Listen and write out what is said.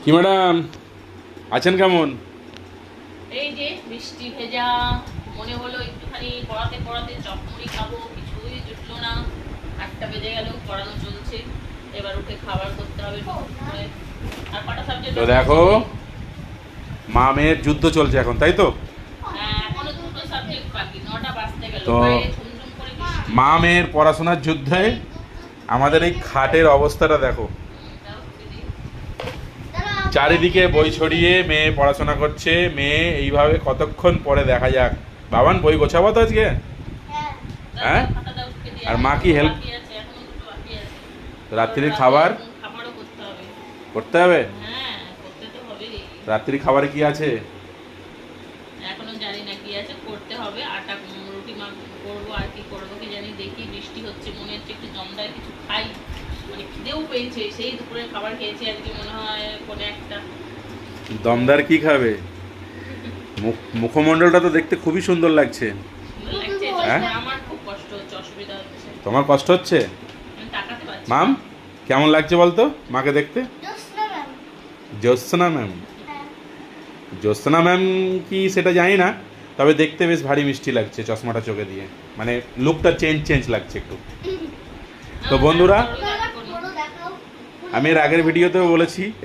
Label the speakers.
Speaker 1: কি ম্যাডাম আছেন কেমন?
Speaker 2: এই যে বৃষ্টি ভেজা, মনে হলো একটুখানি পড়াতে পড়াতে চপমুড়ি খাবো, কিছুই জুটলো না। 8টা বেজে গেল, পড়ানো চলছে। এবার উঠে খাবার করতে হবে করে। আর কটা সাবজেক্ট
Speaker 1: তো দেখো, মা মেয়ের যুদ্ধ চলছে এখন, তাই তো?
Speaker 2: হ্যাঁ, এখনো 2টো সাবজেক্ট বাকি, 9টা বাজতে গেল।
Speaker 1: তো
Speaker 2: বাইরে ঝুমঝুম করে বৃষ্টি।
Speaker 1: মা মেয়ের পড়াশোনার যুদ্ধে আমাদের এই খাটের অবস্থাটা দেখো।
Speaker 2: তাও দিদি,
Speaker 1: চারিদিকে বই ছড়িয়ে মেয়ে পড়াশোনা করছে। মেয়ে এইভাবে কতক্ষণ পরে দেখা যাক। বাবান বই গোছাবো তো আজকে? হ্যাঁ?
Speaker 2: খাতা দাও উঠে দিয়ে।
Speaker 1: আর মা কি help?
Speaker 2: বাকি আছে, এখনো 2টো বাকি আছে।
Speaker 1: রাত্রির খাবার
Speaker 2: খাবারও করতে হবে।
Speaker 1: করতে হবে?
Speaker 2: হ্যাঁ, করতে তো হবেই।
Speaker 1: রাত্রির খাবারে কি আছে?
Speaker 2: এখনো জানি না কি আছে, করতে হবে। আটা রুটি করবো, আর কি করবো কি জানি, দেখি। বৃষ্টি হচ্ছে, মনে হচ্ছে একটু জমদার কিছু খাই, মানে খিদেও পেয়েছে। সেই দুপুরে খাবার খেয়েছি আজকে, মনে হয় কোনো একটা।
Speaker 1: দমদার কি খাবে? মুখমণ্ডলটা তো দেখতে খুবই সুন্দর লাগছে।
Speaker 2: সুন্দর লাগছে।
Speaker 1: হ্যাঁ?
Speaker 2: আমার খুব কষ্ট হচ্ছে, অসুবিধা হচ্ছে।
Speaker 1: তোমার কষ্ট হচ্ছে?
Speaker 2: আমি তাকাতে পারছি
Speaker 1: মাম
Speaker 2: না।
Speaker 1: কেমন লাগছে বলতো মাকে দেখতে? জ্যোৎস্না ম্যাম। জ্যোৎস্না ম্যাম কি সেটা জানি না, তবে দেখতে বেশ ভারী মিষ্টি লাগছে চশমাটা চোখে দিয়ে। মানে লুকটা চেঞ্জ লাগছে একটু। তো বন্ধুরা,
Speaker 2: না,
Speaker 1: আমি এর আগের ভিডিওতেও বলেছি